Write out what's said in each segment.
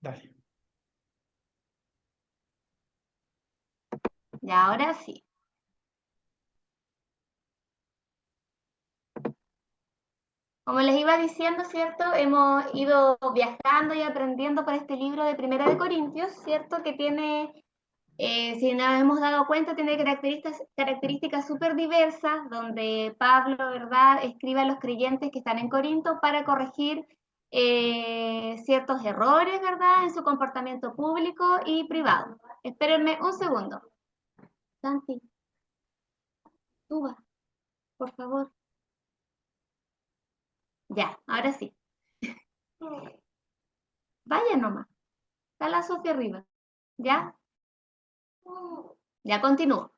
Dale. Y ahora sí. Como les iba diciendo, ¿cierto? Hemos ido viajando y aprendiendo por este libro de Primera de Corintios, ¿cierto? Que tiene, si nos hemos dado cuenta, tiene características súper diversas, donde Pablo, ¿verdad?, escribe a los creyentes que están en Corinto para corregir ciertos errores, ¿verdad?, en su comportamiento público y privado. Espérenme un segundo. Santi, suba, por favor. Ya, ahora sí. Vaya nomás. Está la Sofía arriba. ¿Ya? Ya continúo.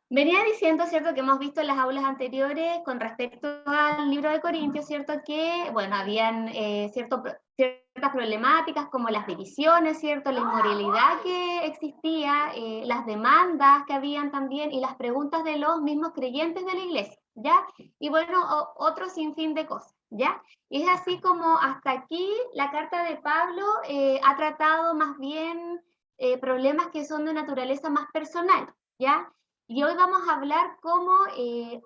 Venía diciendo, ¿cierto?, que hemos visto en las aulas anteriores con respecto al libro de Corintios, ¿cierto?, que, bueno, habían ciertas problemáticas como las divisiones, ¿cierto?, la inmoralidad que existía, las demandas que habían también y las preguntas de los mismos creyentes de la iglesia, ¿ya? Y bueno, otro sinfín de cosas, ¿ya? Y es así como hasta aquí la carta de Pablo ha tratado más bien problemas que son de naturaleza más personal, ¿ya? Y hoy vamos a hablar cómo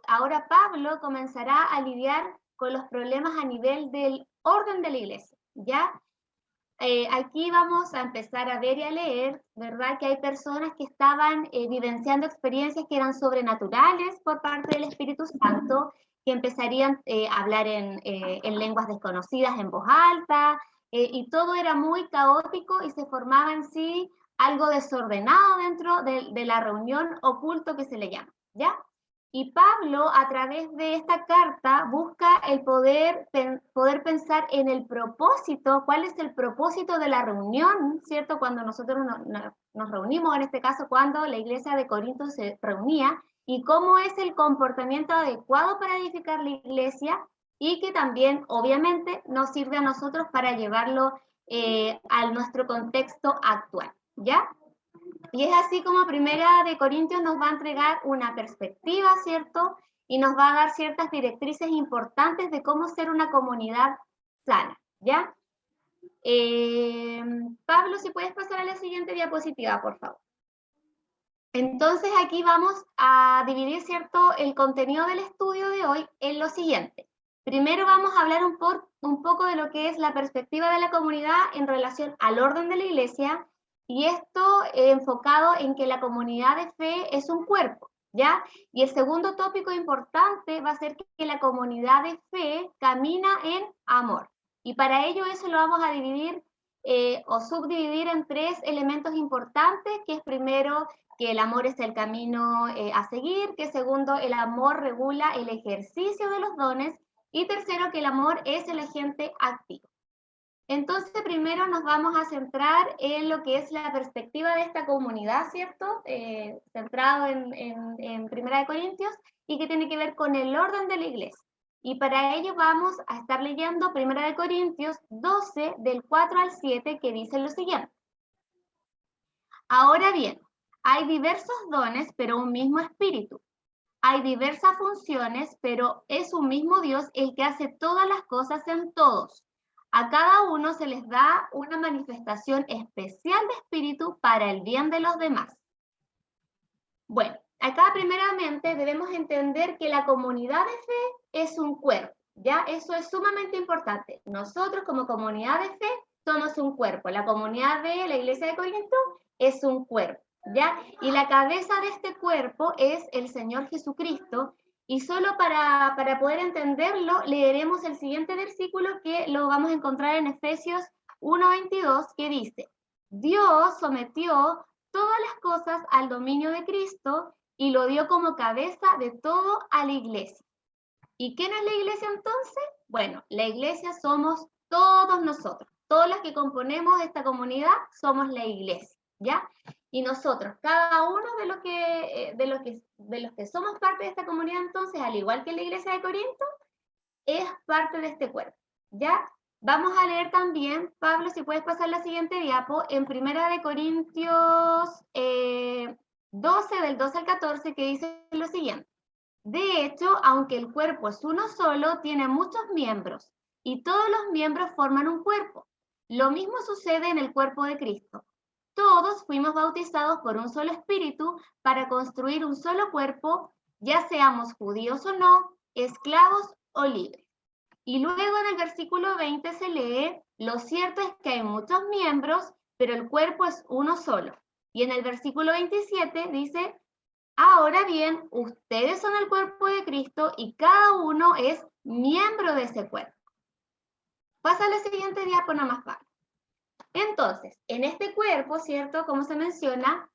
ahora Pablo comenzará a lidiar con los problemas a nivel del orden de la iglesia, ¿ya? Aquí vamos a empezar a ver y a leer, ¿verdad?, que hay personas que estaban vivenciando experiencias que eran sobrenaturales por parte del Espíritu Santo, que empezarían a hablar en lenguas desconocidas en voz alta, y todo era muy caótico y se formaba en sí algo desordenado dentro de la reunión oculto que se le llama, ¿ya? Y Pablo, a través de esta carta, busca el poder pensar en el propósito, cuál es el propósito de la reunión, ¿cierto? Cuando nosotros nos reunimos, en este caso, cuando la iglesia de Corinto se reunía, y cómo es el comportamiento adecuado para edificar la iglesia, y que también, obviamente, nos sirve a nosotros para llevarlo a nuestro contexto actual, ¿ya? Y es así como Primera de Corintios nos va a entregar una perspectiva, ¿cierto? Y nos va a dar ciertas directrices importantes de cómo ser una comunidad sana, ¿ya? Pablo, si puedes pasar a la siguiente diapositiva, por favor. Entonces aquí vamos a dividir, ¿cierto?, el contenido del estudio de hoy en lo siguiente. Primero vamos a hablar un poco de lo que es la perspectiva de la comunidad en relación al orden de la iglesia, y esto enfocado en que la comunidad de fe es un cuerpo, ¿ya? Y el segundo tópico importante va a ser que la comunidad de fe camina en amor. Y para ello eso lo vamos a dividir o subdividir en tres elementos importantes, que es primero que el amor es el camino a seguir, que segundo, el amor regula el ejercicio de los dones, y tercero, que el amor es el agente activo. Entonces, primero nos vamos a centrar en lo que es la perspectiva de esta comunidad, ¿cierto? Centrado en Primera de Corintios, y que tiene que ver con el orden de la iglesia. Y para ello vamos a estar leyendo Primera de Corintios 12, del 4 al 7, que dice lo siguiente. Ahora bien, hay diversos dones, pero un mismo espíritu. Hay diversas funciones, pero es un mismo Dios el que hace todas las cosas en todos. A cada uno se les da una manifestación especial de espíritu para el bien de los demás. Bueno, acá primeramente debemos entender que la comunidad de fe es un cuerpo, ¿ya? Eso es sumamente importante. Nosotros como comunidad de fe somos un cuerpo. La comunidad de la iglesia de Corinto es un cuerpo, ¿ya? Y la cabeza de este cuerpo es el Señor Jesucristo. Y solo para poder entenderlo, leeremos el siguiente versículo, que lo vamos a encontrar en Efesios 1:22, que dice: Dios sometió todas las cosas al dominio de Cristo y lo dio como cabeza de todo a la iglesia. ¿Y quién es la iglesia entonces? Bueno, la iglesia somos todos nosotros. Todos los que componemos esta comunidad somos la iglesia, ¿ya? Y nosotros, cada uno de los que somos parte de esta comunidad, entonces, al igual que la iglesia de Corinto, es parte de este cuerpo, ¿ya? Vamos a leer también, Pablo, si puedes pasar la siguiente diapo, en Primera de Corintios 12, del 12 al 14, que dice lo siguiente. De hecho, aunque el cuerpo es uno solo, tiene muchos miembros, y todos los miembros forman un cuerpo. Lo mismo sucede en el cuerpo de Cristo. Todos fuimos bautizados por un solo espíritu para construir un solo cuerpo, ya seamos judíos o no, esclavos o libres. Y luego en el versículo 20 se lee, lo cierto es que hay muchos miembros, pero el cuerpo es uno solo. Y en el versículo 27 dice, ahora bien, ustedes son el cuerpo de Cristo y cada uno es miembro de ese cuerpo. Pasa a la siguiente diapositiva más fácil. Entonces, en este cuerpo, ¿cierto? Como se menciona,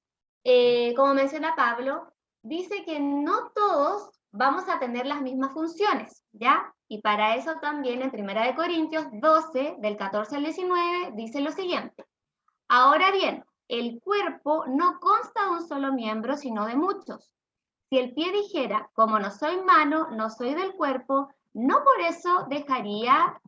como menciona Pablo, dice que no todos vamos a tener las mismas funciones, ¿ya? Y para eso también en 1 Corintios 12, del 14 al 19, dice lo siguiente. Ahora bien, el cuerpo no consta de un solo miembro, sino de muchos. Si el pie dijera, como no soy mano, no soy del cuerpo, no por eso dejaría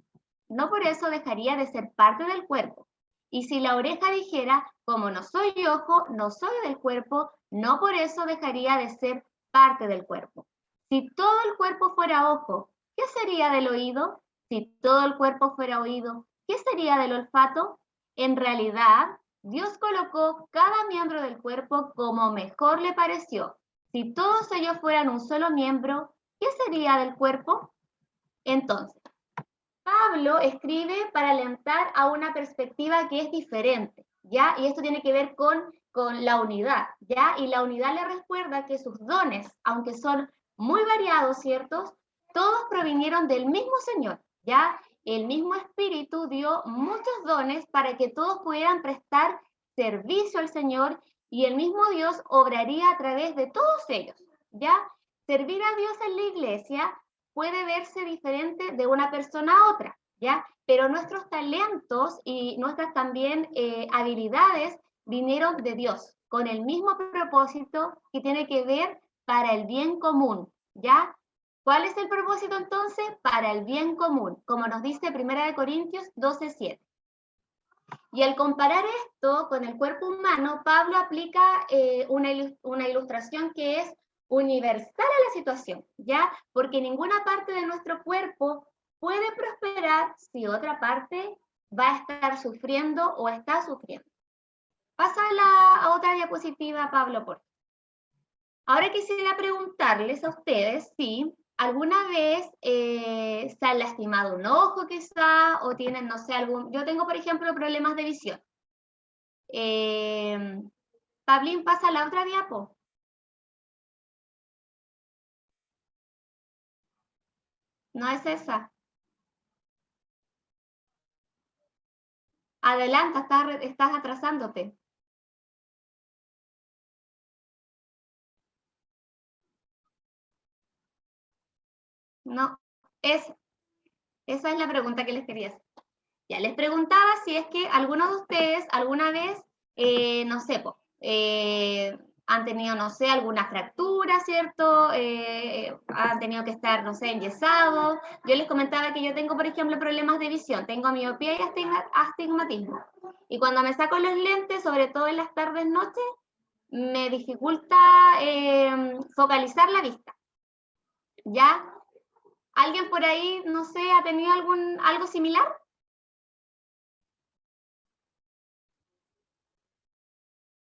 de ser parte del cuerpo. Y si la oreja dijera, como no soy ojo, no soy del cuerpo, no por eso dejaría de ser parte del cuerpo. Si todo el cuerpo fuera ojo, ¿qué sería del oído? Si todo el cuerpo fuera oído, ¿qué sería del olfato? En realidad, Dios colocó cada miembro del cuerpo como mejor le pareció. Si todos ellos fueran un solo miembro, ¿qué sería del cuerpo? Entonces, Pablo escribe para alentar a una perspectiva que es diferente, ¿ya? Y esto tiene que ver con la unidad, ¿ya? Y la unidad le recuerda que sus dones, aunque son muy variados, ¿ciertos? Todos provinieron del mismo Señor, ¿ya? El mismo Espíritu dio muchos dones para que todos pudieran prestar servicio al Señor y el mismo Dios obraría a través de todos ellos, ¿ya? Servir a Dios en la iglesia puede verse diferente de una persona a otra, ¿ya? Pero nuestros talentos y nuestras también habilidades vinieron de Dios, con el mismo propósito que tiene que ver para el bien común, ¿ya? ¿Cuál es el propósito entonces? Para el bien común, como nos dice 1 Corintios 12:7. Y al comparar esto con el cuerpo humano, Pablo aplica una ilustración que es universal a la situación, ¿ya? Porque ninguna parte de nuestro cuerpo puede prosperar si otra parte va a estar sufriendo o está sufriendo. Pasa a otra diapositiva, Pablo, por favor. Ahora quisiera preguntarles a ustedes si alguna vez se han lastimado un ojo quizá, o tienen, no sé, yo tengo, por ejemplo, problemas de visión. Pablín, pasa la otra diapo. No es esa. Adelanta, estás atrasándote. No, esa es la pregunta que les quería hacer. Ya les preguntaba si es que algunos de ustedes alguna vez, no sé, han tenido, no sé, alguna fractura, ¿cierto? Han tenido que estar, no sé, enyesados. Yo les comentaba que yo tengo, por ejemplo, problemas de visión. Tengo miopía y astigmatismo. Y cuando me saco los lentes, sobre todo en las tardes, noches, me dificulta focalizar la vista. ¿Ya? ¿Alguien por ahí, no sé, ha tenido algo similar?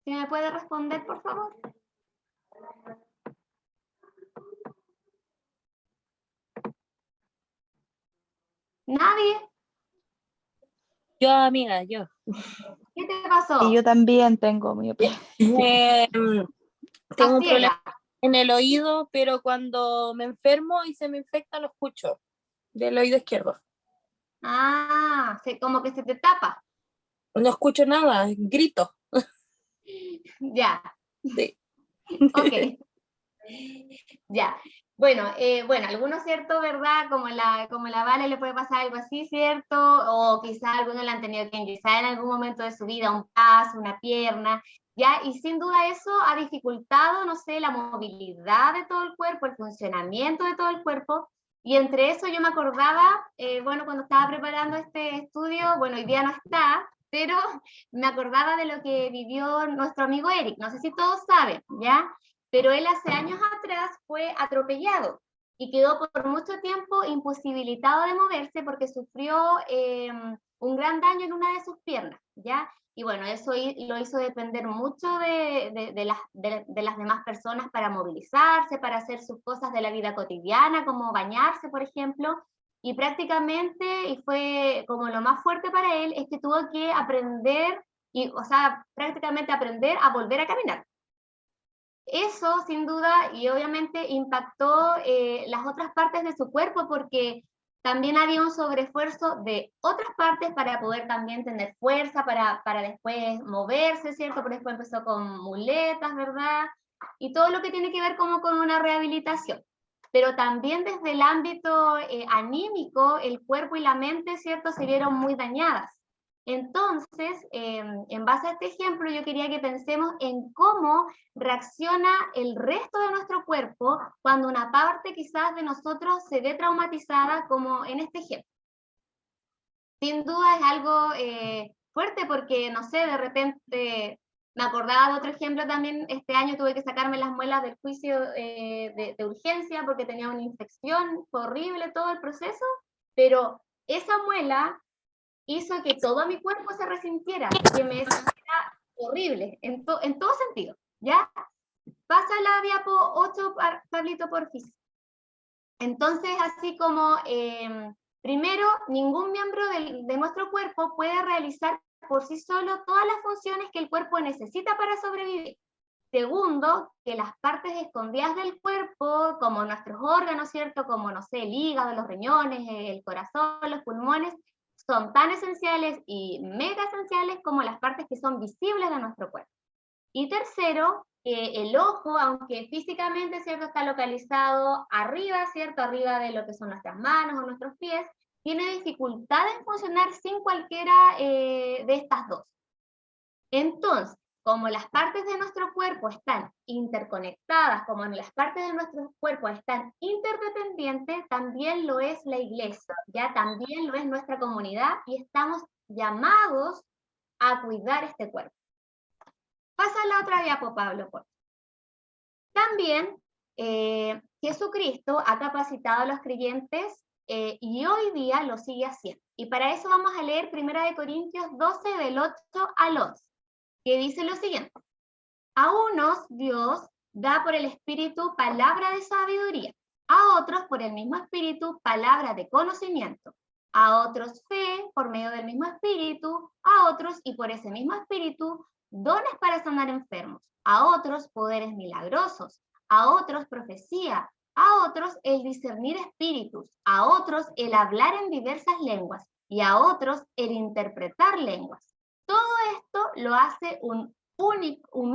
¿Sí me puede responder, por favor? ¿Nadie? Yo, amiga, yo. ¿Qué te pasó? Y yo también tengo miopía. Tengo un problema en el oído, pero cuando me enfermo y se me infecta lo escucho del oído izquierdo. Ah, como que se te tapa. No escucho nada, grito. Ya. Sí. Ok. Ya. Bueno, algunos, ¿cierto? ¿Verdad? Como la Vale le puede pasar algo así, ¿cierto? O quizá algunos le han tenido que enyesar en algún momento de su vida, un brazo, una pierna, ¿ya? Y sin duda eso ha dificultado, no sé, la movilidad de todo el cuerpo, el funcionamiento de todo el cuerpo. Y entre eso yo me acordaba, cuando estaba preparando este estudio, hoy día no está, pero me acordaba de lo que vivió nuestro amigo Eric. No sé si todos saben, ¿ya? Pero él hace años atrás fue atropellado y quedó por mucho tiempo imposibilitado de moverse porque sufrió un gran daño en una de sus piernas, ¿ya? Y bueno, eso lo hizo depender mucho de las demás personas para movilizarse, para hacer sus cosas de la vida cotidiana, como bañarse, por ejemplo, y prácticamente, y fue como lo más fuerte para él, es que tuvo que aprender, o sea, prácticamente aprender a volver a caminar. Eso, sin duda, y obviamente impactó las otras partes de su cuerpo, porque también había un sobreesfuerzo de otras partes para poder también tener fuerza, para después moverse, ¿cierto? Por ejemplo, empezó con muletas, ¿verdad? Y todo lo que tiene que ver como con una rehabilitación. Pero también desde el ámbito anímico, el cuerpo y la mente, ¿cierto?, se vieron muy dañadas. Entonces, en base a este ejemplo, yo quería que pensemos en cómo reacciona el resto de nuestro cuerpo cuando una parte quizás de nosotros se ve traumatizada, como en este ejemplo. Sin duda es algo fuerte porque, no sé, de repente me acordaba de otro ejemplo también. Este año tuve que sacarme las muelas del juicio de urgencia porque tenía una infección, fue horrible todo el proceso, pero esa muela hizo que todo mi cuerpo se resintiera, que me sintiera horrible, en todo sentido, ¿ya? Pasa la diapo 8, Pablito, porfis. Entonces, así como, primero, ningún miembro de nuestro cuerpo puede realizar por sí solo todas las funciones que el cuerpo necesita para sobrevivir. Segundo, que las partes escondidas del cuerpo, como nuestros órganos, ¿cierto? Como, no sé, el hígado, los riñones, el corazón, los pulmones, son tan esenciales y mega esenciales como las partes que son visibles de nuestro cuerpo. Y tercero, el ojo, aunque físicamente, ¿cierto?, está localizado arriba, ¿cierto?, arriba de lo que son nuestras manos o nuestros pies, tiene dificultad en funcionar sin cualquiera de estas dos. Entonces, como las partes de nuestro cuerpo están interconectadas, como las partes de nuestro cuerpo están interdependientes, también lo es la iglesia, ya también lo es nuestra comunidad, y estamos llamados a cuidar este cuerpo. Pasa la otra diapo, Pablo. También Jesucristo ha capacitado a los creyentes y hoy día lo sigue haciendo. Y para eso vamos a leer 1 Corintios 12, del 8 al 11, que dice lo siguiente: a unos Dios da por el Espíritu palabra de sabiduría, a otros por el mismo Espíritu palabra de conocimiento, a otros fe por medio del mismo Espíritu, a otros y por ese mismo Espíritu dones para sanar enfermos, a otros poderes milagrosos, a otros profecía, a otros el discernir espíritus, a otros el hablar en diversas lenguas y a otros el interpretar lenguas. Todo esto lo hace un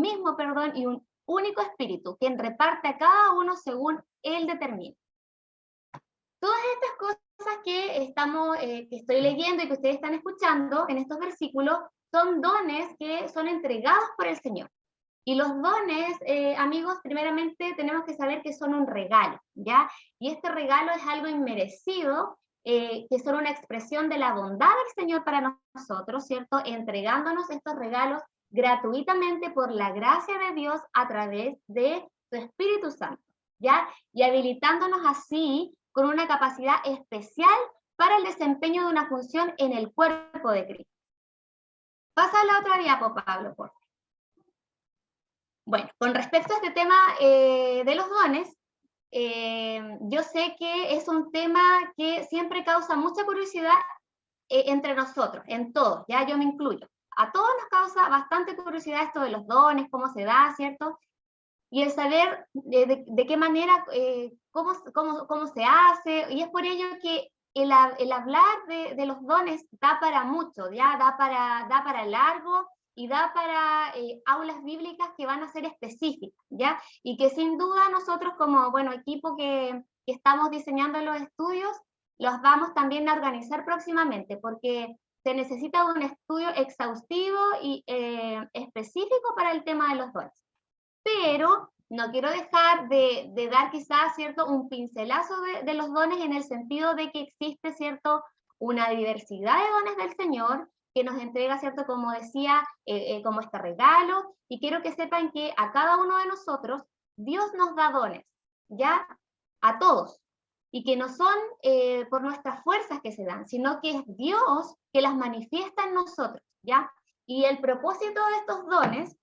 mismo y un único espíritu, quien reparte a cada uno según él determina. Todas estas cosas que estoy leyendo y que ustedes están escuchando en estos versículos son dones que son entregados por el Señor. Y los dones, amigos, primeramente tenemos que saber que son un regalo, ¿ya? Y este regalo es algo inmerecido, que son una expresión de la bondad del Señor para nosotros, ¿cierto? Entregándonos estos regalos gratuitamente por la gracia de Dios a través de su Espíritu Santo, ¿ya? Y habilitándonos así con una capacidad especial para el desempeño de una función en el cuerpo de Cristo. Pasa a la otra diapo, Pablo, por favor. Bueno, con respecto a este tema de los dones, yo sé que es un tema que siempre causa mucha curiosidad entre nosotros, en todos, ya yo me incluyo. A todos nos causa bastante curiosidad esto de los dones, cómo se da, ¿cierto? Y el saber de qué manera, cómo se hace, y es por ello que el hablar de los dones da para mucho, ya da para largo, y da para aulas bíblicas que van a ser específicas, ¿ya? Y que sin duda nosotros como, bueno, equipo que estamos diseñando los estudios, los vamos también a organizar próximamente, porque se necesita un estudio exhaustivo y específico para el tema de los dones. Pero no quiero dejar de dar quizás, ¿cierto?, un pincelazo de los dones, en el sentido de que existe, ¿cierto?, una diversidad de dones del Señor que nos entrega, ¿cierto?, como decía, como este regalo, y quiero que sepan que a cada uno de nosotros Dios nos da dones, ¿ya? A todos. y que no son por nuestras fuerzas que se dan, sino que es Dios que las manifiesta en nosotros, ¿ya? Y el propósito de estos dones,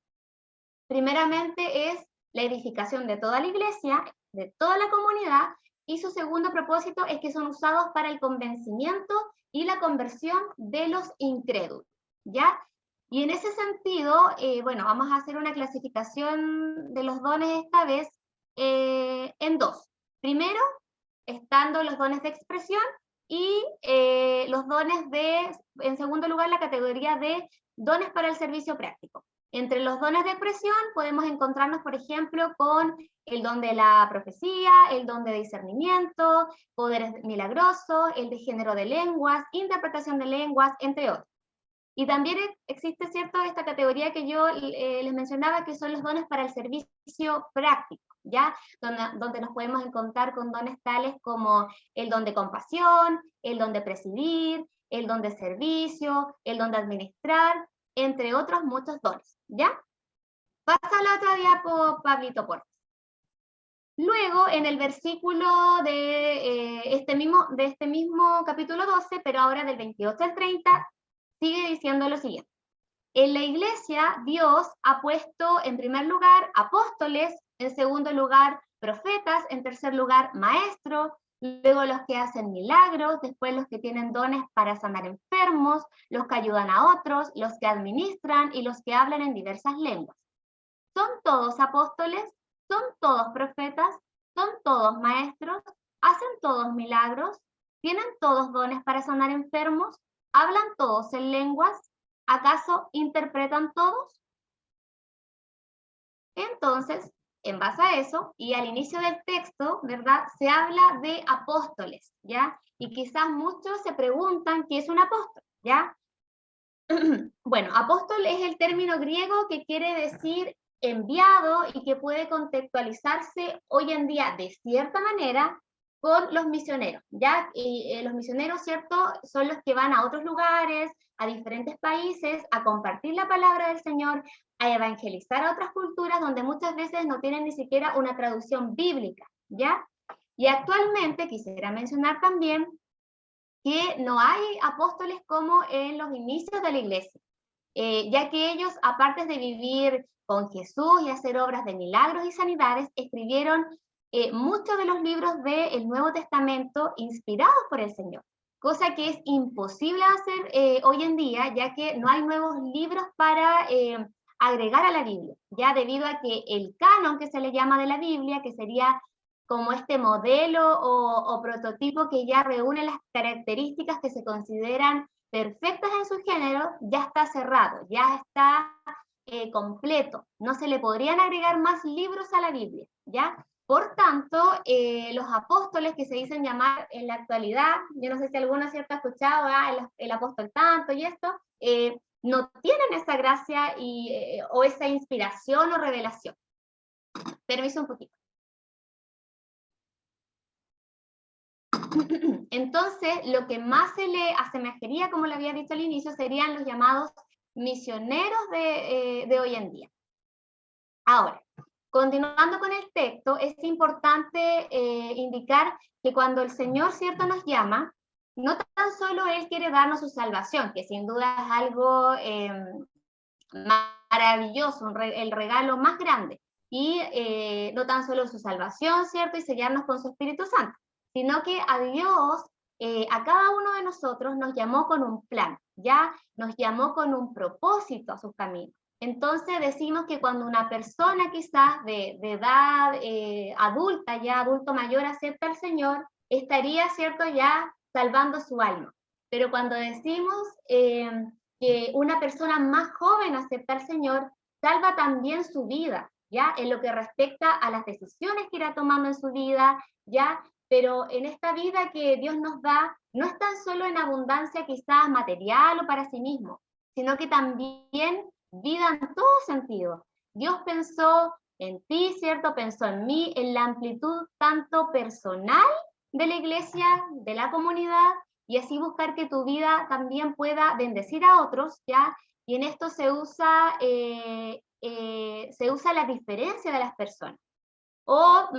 primeramente, es la edificación de toda la iglesia, de toda la comunidad, y su segundo propósito es que son usados para el convencimiento y la conversión de los incrédulos, ¿ya? Y en ese sentido, bueno, vamos a hacer una clasificación de los dones esta vez en dos. Primero, estando los dones de expresión y los dones en segundo lugar, la categoría de dones para el servicio práctico. Entre los dones de expresión podemos encontrarnos, por ejemplo, con el don de la profecía, el don de discernimiento, poderes milagrosos, el de género de lenguas, interpretación de lenguas, entre otros. Y también existe, ¿cierto?, esta categoría que yo les mencionaba, que son los dones para el servicio práctico, ¿ya? Donde nos podemos encontrar con dones tales como el don de compasión, el don de presidir, el don de servicio, el don de administrar, entre otros muchos dones, ¿ya? Pasa la otra diapo, Pablito, por favor. Luego, en el versículo de este mismo capítulo 12, pero ahora del 28 al 30, sigue diciendo lo siguiente. En la iglesia, Dios ha puesto en primer lugar apóstoles, en segundo lugar profetas, en tercer lugar maestros, luego los que hacen milagros, después los que tienen dones para sanar enfermos, los que ayudan a otros, los que administran y los que hablan en diversas lenguas. ¿Son todos apóstoles? ¿Son todos profetas? ¿Son todos maestros? ¿Hacen todos milagros? ¿Tienen todos dones para sanar enfermos? ¿Hablan todos en lenguas? ¿Acaso interpretan todos? Entonces, en base a eso, y al inicio del texto, ¿verdad?, se habla de apóstoles, ¿ya? Y quizás muchos se preguntan qué es un apóstol, ¿ya? Bueno, apóstol es el término griego que quiere decir enviado y que puede contextualizarse hoy en día de cierta manera con los misioneros, ¿ya? Y los misioneros, ¿cierto?, son los que van a otros lugares, a diferentes países, a compartir la palabra del Señor, a evangelizar a otras culturas donde muchas veces no tienen ni siquiera una traducción bíblica, ¿ya? Y actualmente quisiera mencionar también que no hay apóstoles como en los inicios de la iglesia, ya que ellos, aparte de vivir con Jesús y hacer obras de milagros y sanidades, escribieron muchos de los libros del Nuevo Testamento inspirados por el Señor, cosa que es imposible hacer hoy en día, ya que no hay nuevos libros para agregar a la Biblia, ya debido a que el canon que se le llama de la Biblia, que sería como este modelo o prototipo que ya reúne las características que se consideran perfectas en su género, ya está cerrado, ya está completo. No se le podrían agregar más libros a la Biblia, ¿ya? Por tanto, los apóstoles que se dicen llamar en la actualidad, yo no sé si alguno cierto ha escuchado, el apóstol tanto y esto, no tienen esa gracia o esa inspiración o revelación. Permiso un poquito. Entonces, lo que más se le asemejaría, como le había dicho al inicio, serían los llamados misioneros de hoy en día. Ahora, continuando con el texto, es importante indicar que cuando el Señor, ¿cierto?, nos llama, no tan solo Él quiere darnos su salvación, que sin duda es algo maravilloso, el regalo más grande, y no tan solo su salvación, ¿cierto?, y sellarnos con su Espíritu Santo, sino que a Dios, a cada uno de nosotros nos llamó con un plan, ya nos llamó con un propósito a sus caminos. Entonces decimos que cuando una persona quizás de edad adulta, ya adulto mayor, acepta al Señor, estaría, ¿cierto?, ya salvando su alma. Pero cuando decimos que una persona más joven acepta al Señor, salva también su vida, ¿ya? En lo que respecta a las decisiones que irá tomando en su vida, ¿ya? Pero en esta vida que Dios nos da, no es tan solo en abundancia quizás material o para sí mismo, sino que también vida en todo sentido. Dios pensó en ti, ¿cierto? Pensó en mí, en la amplitud tanto personal de la iglesia, de la comunidad, y así buscar que tu vida también pueda bendecir a otros, ¿ya? Y en esto se usa la diferencia de las personas. O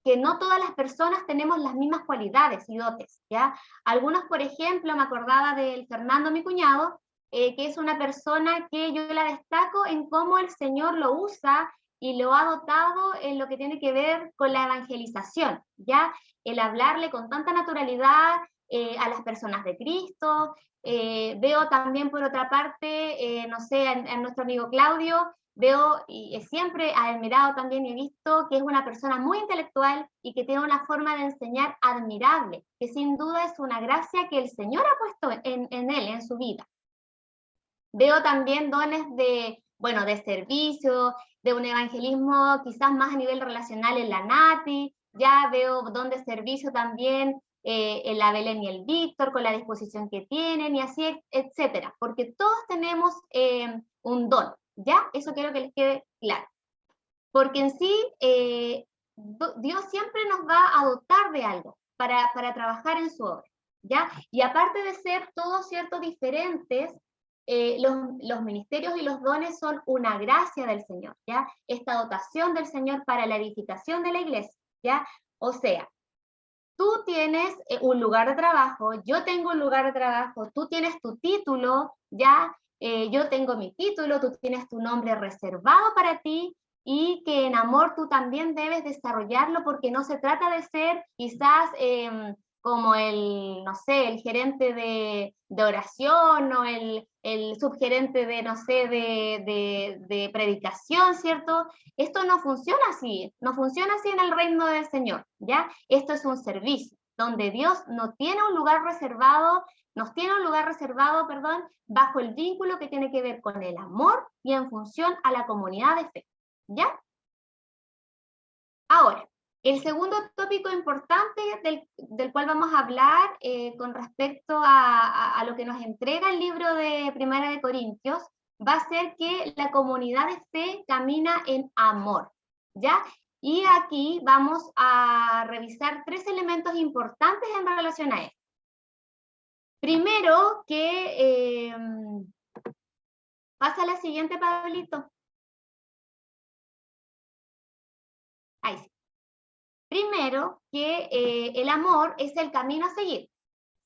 que no todas las personas tenemos las mismas cualidades y dotes, ¿ya? Algunos, por ejemplo, me acordaba del Fernando, mi cuñado, que es una persona que yo la destaco en cómo el Señor lo usa y lo ha dotado en lo que tiene que ver con la evangelización, ¿ya? El hablarle con tanta naturalidad a las personas de Cristo. Veo también, por otra parte, no sé, a nuestro amigo Claudio, veo y siempre he admirado también y he visto que es una persona muy intelectual y que tiene una forma de enseñar admirable, que sin duda es una gracia que el Señor ha puesto en él, en su vida. Veo también dones de, bueno, de servicio, de un evangelismo quizás más a nivel relacional en la Nati, ya veo don de servicio también en la Belén y el Víctor, con la disposición que tienen y así, etcétera, porque todos tenemos un don, ¿ya? Eso quiero que les quede claro. Porque en sí, Dios siempre nos va a dotar de algo para trabajar en su obra, ¿ya? Y aparte de ser todos, ¿cierto?, diferentes, los ministerios y los dones son una gracia del Señor, ¿ya? Esta dotación del Señor para la edificación de la iglesia, ¿ya? O sea, tú tienes un lugar de trabajo, yo tengo un lugar de trabajo, tú tienes tu título, ¿ya? Yo tengo mi título, tú tienes tu nombre reservado para ti, y que en amor tú también debes desarrollarlo, porque no se trata de ser quizás como el, no sé, el gerente de oración o el subgerente de, no sé, de predicación, ¿cierto? Esto no funciona así, no funciona así en el reino del Señor, ¿ya? Esto es un servicio, donde Dios no tiene un lugar reservado, nos tiene un lugar reservado, perdón, bajo el vínculo que tiene que ver con el amor y en función a la comunidad de fe, ¿ya? Ahora, el segundo tópico importante del cual vamos a hablar con respecto a lo que nos entrega el libro de Primera de Corintios, va a ser que la comunidad de fe camina en amor, ¿ya? Y aquí vamos a revisar 3 elementos importantes en relación a esto. Primero, que pasa a la siguiente, Pablito. Ahí sí. Primero, que el amor es el camino a seguir.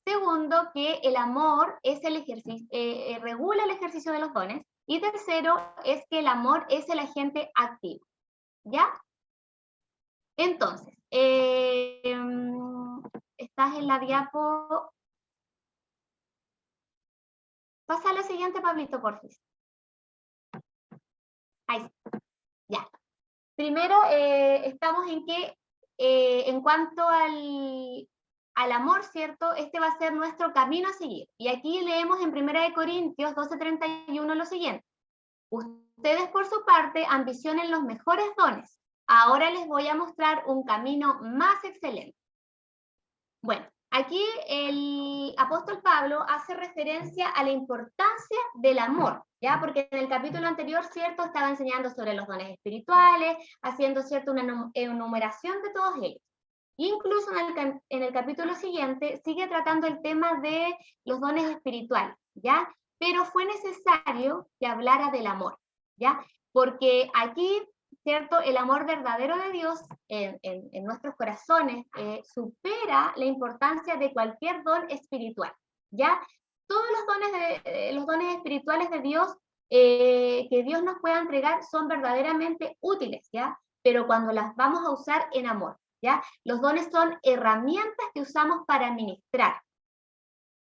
Segundo, que el amor es el ejercicio, regula el ejercicio de los dones. Y tercero, es que el amor es el agente activo, ¿ya? Entonces, estás en la diapo. Pasa a la siguiente, Pablito, por favor. Ahí sí. Ya. Primero, estamos en que, en cuanto al amor, ¿cierto? Este va a ser nuestro camino a seguir. Y aquí leemos en 1 Corintios 12:31 lo siguiente. Ustedes, por su parte, ambicionen los mejores dones. Ahora les voy a mostrar un camino más excelente. Bueno, aquí el apóstol Pablo hace referencia a la importancia del amor, ¿ya? Porque en el capítulo anterior, ¿cierto?, estaba enseñando sobre los dones espirituales, haciendo, ¿cierto?, una enumeración de todos ellos. Incluso en el capítulo siguiente sigue tratando el tema de los dones espirituales, ¿ya? Pero fue necesario que hablara del amor, ¿ya? Porque aquí, ¿cierto?, el amor verdadero de Dios en nuestros corazones supera la importancia de cualquier don espiritual, ¿ya? Todos los dones espirituales de Dios que Dios nos pueda entregar son verdaderamente útiles, ¿ya? Pero cuando las vamos a usar en amor, ¿ya? Los dones son herramientas que usamos para ministrar.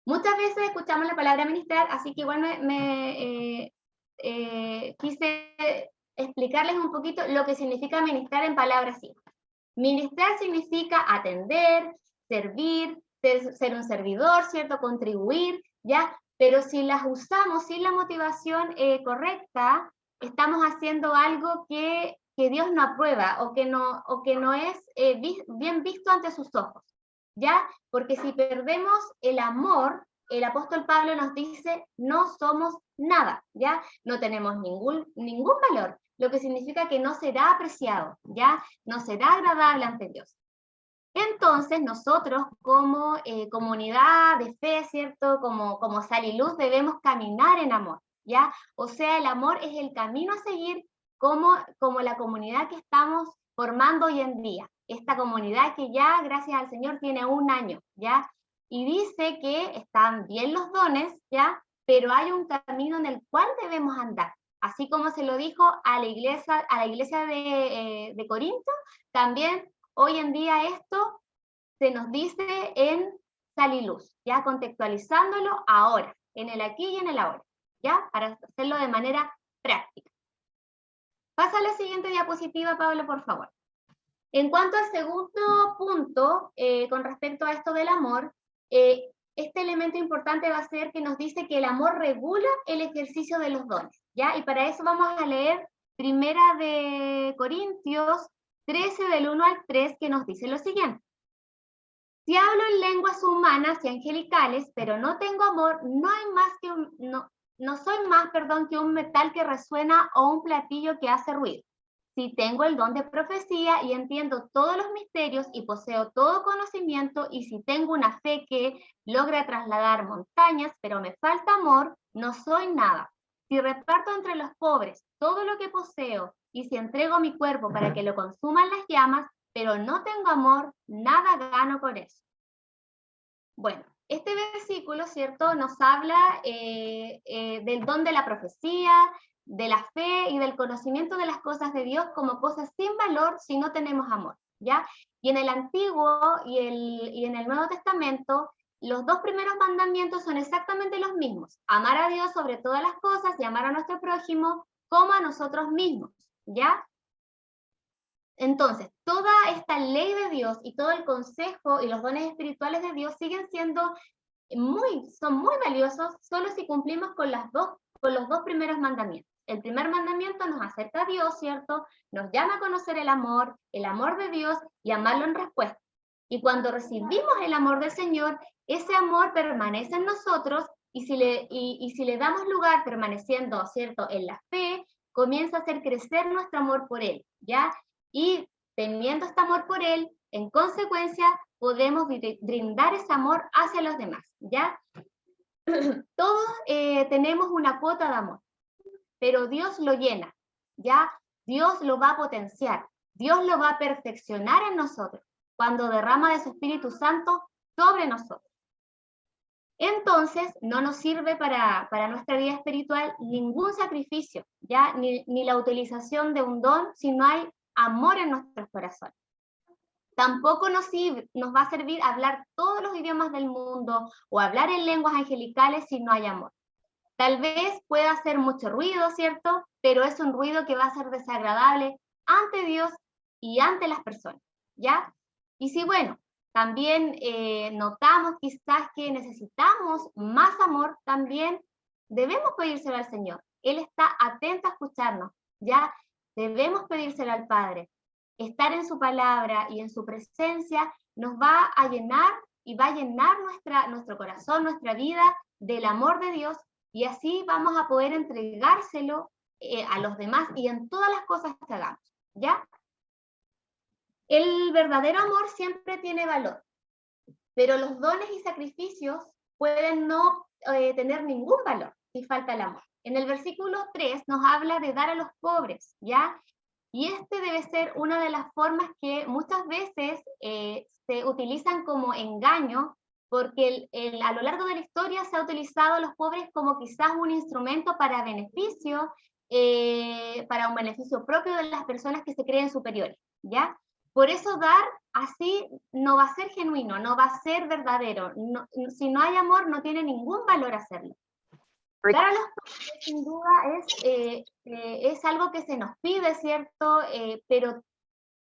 Muchas veces escuchamos la palabra ministrar, así que igual quise explicarles un poquito lo que significa ministrar en palabras simples. Ministrar significa atender, servir, ser un servidor, ¿cierto? Contribuir, ¿ya? Pero si las usamos sin la motivación correcta, estamos haciendo algo que Dios no aprueba o que no es bien visto ante sus ojos, ¿ya? Porque si perdemos el amor, el apóstol Pablo nos dice, no somos nada, ¿ya? No tenemos ningún valor, lo que significa que no será apreciado, ¿ya? No será agradable ante Dios. Entonces, nosotros como comunidad de fe, ¿cierto? Como sal y luz, debemos caminar en amor, ¿ya? O sea, el amor es el camino a seguir como la comunidad que estamos formando hoy en día, esta comunidad que ya, gracias al Señor, tiene 1 año, ¿ya? Y dice que están bien los dones, ¿ya? Pero hay un camino en el cual debemos andar. Así como se lo dijo a la iglesia de Corinto, también hoy en día esto se nos dice en Sal y Luz, ya contextualizándolo ahora, en el aquí y en el ahora, ya, para hacerlo de manera práctica. Pasa a la siguiente diapositiva, Pablo, por favor. En cuanto al segundo punto, con respecto a esto del amor, este elemento importante va a ser que nos dice que el amor regula el ejercicio de los dones, ¿ya? Y para eso vamos a leer Primera de Corintios 13, del 1 al 3, que nos dice lo siguiente. Si hablo en lenguas humanas y angelicales, pero no tengo amor, no soy más, que un metal que resuena o un platillo que hace ruido. Si tengo el don de profecía y entiendo todos los misterios y poseo todo conocimiento, y si tengo una fe que logra trasladar montañas, pero me falta amor, no soy nada. Si reparto entre los pobres todo lo que poseo, y si entrego mi cuerpo para que lo consuman las llamas, pero no tengo amor, nada gano con eso. Bueno, este versículo, ¿cierto?, nos habla del don de la profecía, de la fe y del conocimiento de las cosas de Dios como cosas sin valor si no tenemos amor, ¿ya? Y en el Antiguo y en el Nuevo Testamento, los 2 primeros mandamientos son exactamente los mismos: amar a Dios sobre todas las cosas y amar a nuestro prójimo como a nosotros mismos, ¿ya? Entonces, toda esta ley de Dios y todo el consejo y los dones espirituales de Dios siguen siendo son muy valiosos solo si cumplimos con los 2 primeros mandamientos. El primer mandamiento nos acerca a Dios, ¿cierto? Nos llama a conocer el amor de Dios y amarlo en respuesta. Y cuando recibimos el amor del Señor, ese amor permanece en nosotros, y si le damos lugar permaneciendo, ¿cierto?, en la fe, comienza a hacer crecer nuestro amor por Él, ¿ya? Y teniendo este amor por Él, en consecuencia, podemos brindar ese amor hacia los demás, ¿ya? Todos tenemos una cuota de amor, pero Dios lo llena, ¿ya? Dios lo va a potenciar, Dios lo va a perfeccionar en nosotros, cuando derrama de su Espíritu Santo sobre nosotros. Entonces, no nos sirve para nuestra vida espiritual ningún sacrificio, ¿ya? Ni la utilización de un don si no hay amor en nuestros corazones. Tampoco nos va a servir hablar todos los idiomas del mundo o hablar en lenguas angelicales si no hay amor. Tal vez pueda hacer mucho ruido, ¿cierto? Pero es un ruido que va a ser desagradable ante Dios y ante las personas, ¿ya? Y si, bueno, también notamos quizás que necesitamos más amor, también debemos pedírselo al Señor. Él está atento a escucharnos, ¿ya? Debemos pedírselo al Padre. Estar en su palabra y en su presencia nos va a llenar y va a llenar nuestro corazón, nuestra vida del amor de Dios, y así vamos a poder entregárselo a los demás y en todas las cosas que hagamos, ¿ya? El verdadero amor siempre tiene valor, pero los dones y sacrificios pueden no tener ningún valor si falta el amor. En el versículo 3 nos habla de dar a los pobres, ¿ya? Y este debe ser una de las formas que muchas veces se utilizan como engaño, porque a lo largo de la historia se ha utilizado a los pobres como quizás un instrumento para un beneficio propio de las personas que se creen superiores, ¿ya? Por eso dar así no va a ser genuino, no va a ser verdadero. No, si no hay amor, no tiene ningún valor hacerlo. Dar a los pobres, sin duda, es algo que se nos pide, ¿cierto? Pero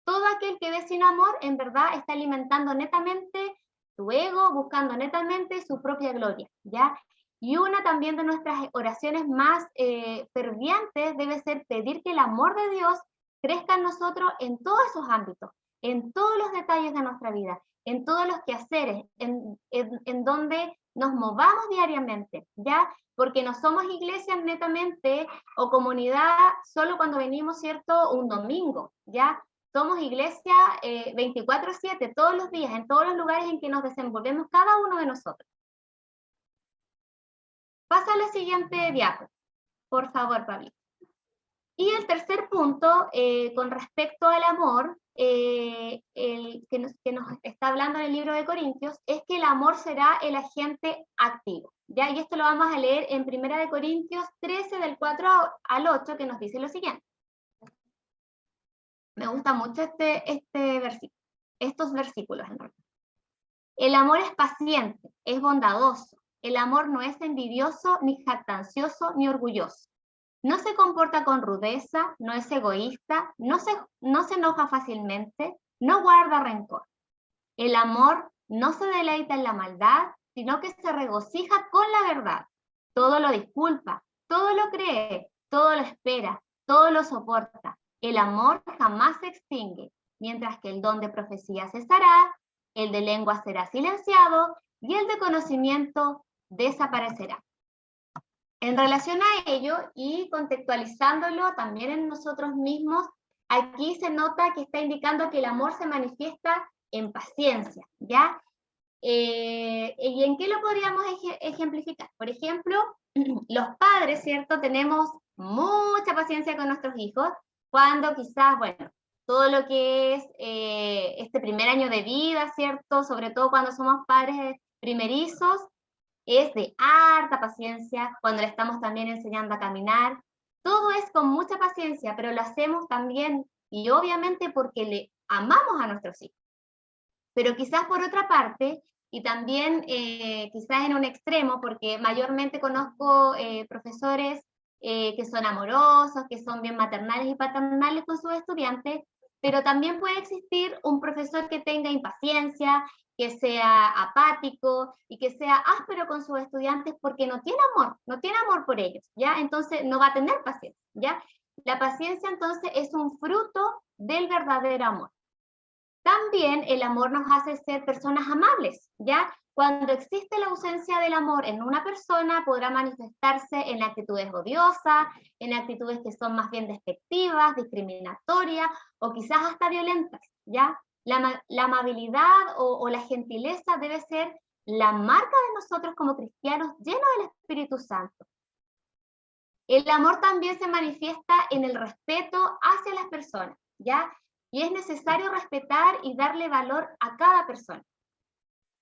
todo aquel que dé sin amor, en verdad, está alimentando netamente su ego, buscando netamente su propia gloria, ¿ya? Y una también de nuestras oraciones más fervientes debe ser pedir que el amor de Dios crezca en nosotros en todos esos ámbitos, en todos los detalles de nuestra vida, en todos los quehaceres, en donde nos movamos diariamente, ¿ya? Porque no somos iglesias netamente o comunidad solo cuando venimos, ¿cierto?, un domingo, ¿ya? Somos iglesia 24/7, todos los días, en todos los lugares en que nos desenvolvemos cada uno de nosotros. Pasa a la siguiente diapo, por favor, Pablo. Y el tercer punto, con respecto al amor, el que nos está hablando en el libro de Corintios, es que el amor será el agente activo, ¿ya? Y esto lo vamos a leer en 1 de Corintios 13, del 4 al 8, que nos dice lo siguiente. Me gusta mucho este versículo, estos versículos en realidad. El amor es paciente, es bondadoso. El amor no es envidioso, ni jactancioso, ni orgulloso. No se comporta con rudeza, no es egoísta, no se enoja fácilmente, no guarda rencor. El amor no se deleita en la maldad, sino que se regocija con la verdad. Todo lo disculpa, todo lo cree, todo lo espera, todo lo soporta. El amor jamás se extingue, mientras que el don de profecía cesará, el de lengua será silenciado y el de conocimiento desaparecerá. En relación a ello y contextualizándolo también en nosotros mismos, aquí se nota que está indicando que el amor se manifiesta en paciencia, ¿ya? ¿Y en qué lo podríamos ejemplificar? Por ejemplo, los padres, ¿cierto? Tenemos mucha paciencia con nuestros hijos, cuando quizás, bueno, todo lo que es este primer año de vida, ¿cierto? Sobre todo cuando somos padres primerizos, es de harta paciencia, cuando le estamos también enseñando a caminar. Todo es con mucha paciencia, pero lo hacemos también y obviamente porque le amamos a nuestros hijos. Pero quizás por otra parte, y también quizás en un extremo, porque mayormente conozco profesores que son amorosos, que son bien maternales y paternales con sus estudiantes, pero también puede existir un profesor que tenga impaciencia, que sea apático y que sea áspero con sus estudiantes porque no tiene amor por ellos, ¿ya? Entonces no va a tener paciencia, ¿ya? La paciencia entonces es un fruto del verdadero amor. También el amor nos hace ser personas amables, ¿ya? Cuando existe la ausencia del amor en una persona, podrá manifestarse en actitudes odiosas, en actitudes que son más bien despectivas, discriminatorias o quizás hasta violentas, ¿ya? La amabilidad o la gentileza debe ser la marca de nosotros como cristianos llenos del Espíritu Santo. El amor también se manifiesta en el respeto hacia las personas, ¿ya? Y es necesario respetar y darle valor a cada persona.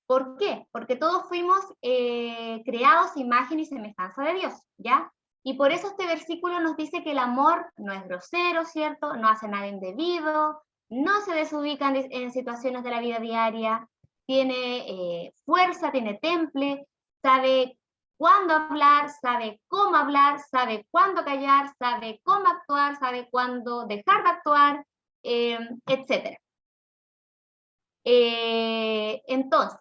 ¿Por qué? Porque todos fuimos creados a imagen y semejanza de Dios, ¿ya? Y por eso este versículo nos dice que el amor no es grosero, ¿cierto? No hace nada indebido, no se desubica en situaciones de la vida diaria, tiene fuerza, tiene temple, sabe cuándo hablar, sabe cómo hablar, sabe cuándo callar, sabe cómo actuar, sabe cuándo dejar de actuar, etc. Entonces,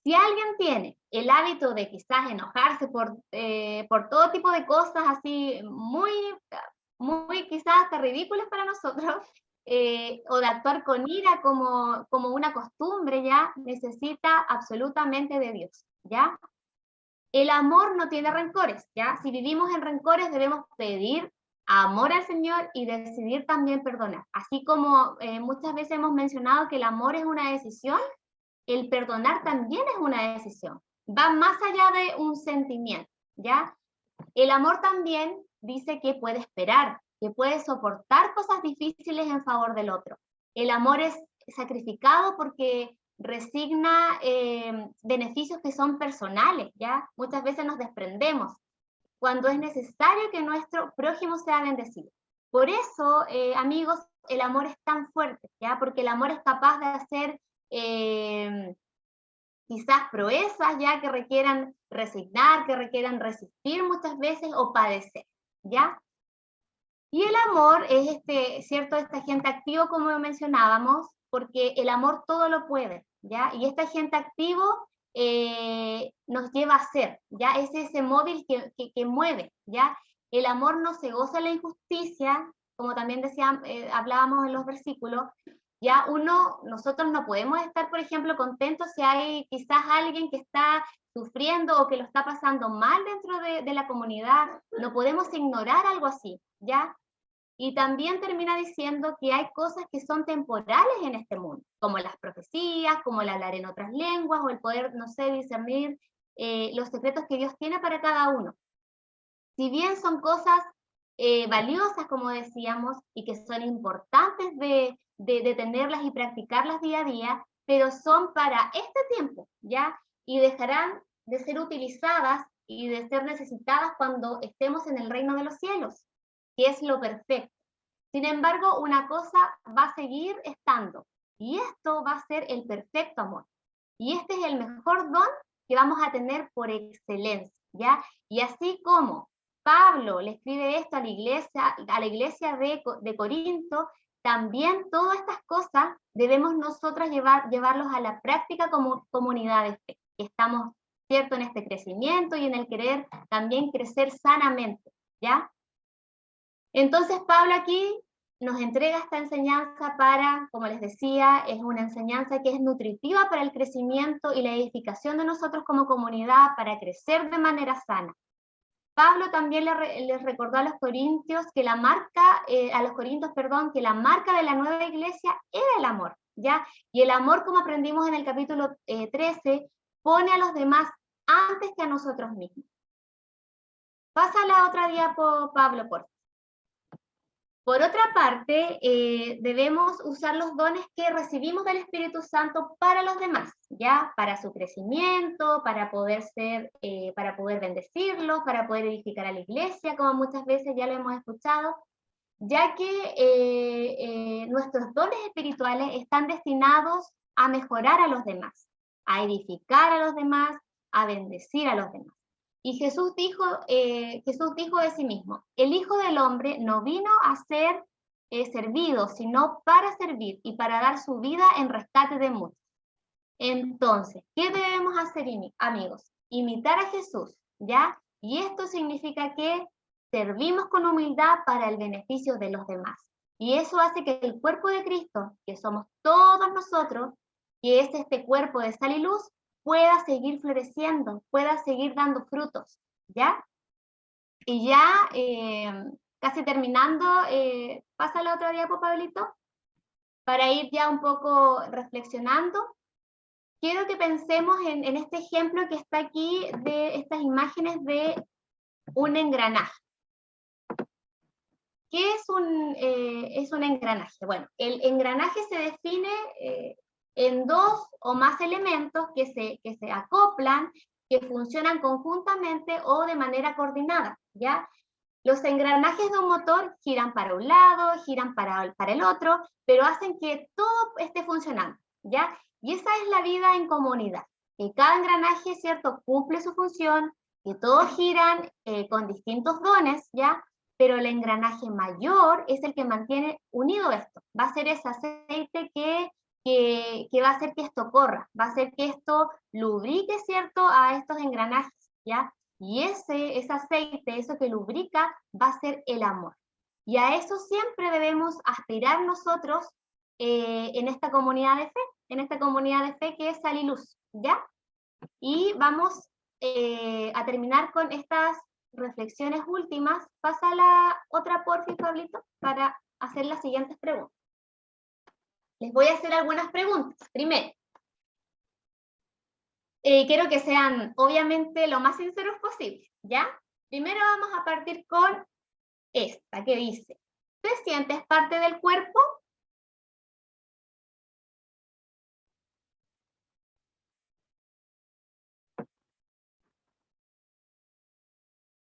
si alguien tiene el hábito de quizás enojarse por todo tipo de cosas así muy quizás hasta ridículas para nosotros, o de actuar con ira como una costumbre, ya necesita absolutamente de Dios, ¿ya? El amor no tiene rencores, ¿ya? Si vivimos en rencores debemos pedir amor al Señor y decidir también perdonar. Así como muchas veces hemos mencionado que el amor es una decisión, el perdonar también es una decisión. Va más allá de un sentimiento, ¿ya? El amor también dice que puede esperar, que puede soportar cosas difíciles en favor del otro. El amor es sacrificado porque resigna beneficios que son personales, ¿ya? Muchas veces nos desprendemos cuando es necesario que nuestro prójimo sea bendecido. Por eso, amigos, el amor es tan fuerte, ¿ya? Porque el amor es capaz de hacer quizás proezas ya que requieran resignar, que requieran resistir muchas veces o padecer, ¿ya? Y el amor es ¿cierto? Este agente activo, como mencionábamos, porque el amor todo lo puede, ¿ya? Y este agente activo nos lleva a ser, ¿ya? Es ese móvil que mueve, ¿ya? El amor no se goza en la injusticia, como también hablábamos en los versículos, ya nosotros no podemos estar, por ejemplo, contentos si hay quizás alguien que está sufriendo o que lo está pasando mal dentro de la comunidad, no podemos ignorar algo así, ¿ya? Y también termina diciendo que hay cosas que son temporales en este mundo, como las profecías, como el hablar en otras lenguas, o el poder, no sé, discernir los secretos que Dios tiene para cada uno. Si bien son cosas valiosas, como decíamos, y que son importantes de tenerlas y practicarlas día a día, pero son para este tiempo, ¿ya? Y dejarán de ser utilizadas y de ser necesitadas cuando estemos en el reino de los cielos, que es lo perfecto. Sin embargo, una cosa va a seguir estando, y esto va a ser el perfecto amor. Y este es el mejor don que vamos a tener por excelencia, ¿ya? Y así como Pablo le escribe esto a la iglesia de Corinto, también todas estas cosas debemos nosotras llevarlos a la práctica como comunidad de fe, que estamos, ¿cierto?, en este crecimiento y en el querer también crecer sanamente, ¿ya? Entonces Pablo aquí nos entrega esta enseñanza para, como les decía, es una enseñanza que es nutritiva para el crecimiento y la edificación de nosotros como comunidad, para crecer de manera sana. Pablo también les recordó a los corintios que la marca, que la marca de la nueva iglesia era el amor, ¿ya? Y el amor, como aprendimos en el capítulo 13, pone a los demás antes que a nosotros mismos. Pasa la otra diapo, Pablo, por favor. Por otra parte, debemos usar los dones que recibimos del Espíritu Santo para los demás, ¿ya? Para su crecimiento, para poder bendecirlos, para poder edificar a la iglesia, como muchas veces ya lo hemos escuchado, ya que nuestros dones espirituales están destinados a mejorar a los demás, a edificar a los demás, a bendecir a los demás. Y Jesús dijo de sí mismo, el Hijo del Hombre no vino a ser servido, sino para servir y para dar su vida en rescate de muchos. Entonces, ¿qué debemos hacer, amigos? Imitar a Jesús, ¿ya? Y esto significa que servimos con humildad para el beneficio de los demás. Y eso hace que el cuerpo de Cristo, que somos todos nosotros, que es este cuerpo de sal y luz, pueda seguir floreciendo, pueda seguir dando frutos, ¿ya? Y ya, casi terminando, pasa la otra diapo, Pablito, para ir ya un poco reflexionando. Quiero que pensemos en este ejemplo que está aquí, de estas imágenes de un engranaje. ¿Qué es un engranaje? Bueno, el engranaje se define en dos o más elementos que se acoplan, que funcionan conjuntamente o de manera coordinada, ¿ya? Los engranajes de un motor giran para un lado, giran para el otro, pero hacen que todo esté funcionando, ¿ya? Y esa es la vida en comunidad, que cada engranaje, ¿cierto?, cumple su función, que todos giran con distintos dones, ¿ya? Pero el engranaje mayor es el que mantiene unido esto. Va a ser ese aceite que va a hacer que esto corra, va a hacer que esto lubrique, ¿cierto?, a estos engranajes, ¿ya? Y ese aceite, eso que lubrica, va a ser el amor. Y a eso siempre debemos aspirar nosotros en esta comunidad de fe, que es Sal y Luz, ¿ya? Y vamos a terminar con estas reflexiones últimas. Pasa la otra, porfi, Pablito, para hacer las siguientes preguntas. Les voy a hacer algunas preguntas. Primero, quiero que sean, obviamente, lo más sinceros posible, ¿ya? Primero vamos a partir con esta, que dice, ¿te sientes parte del cuerpo?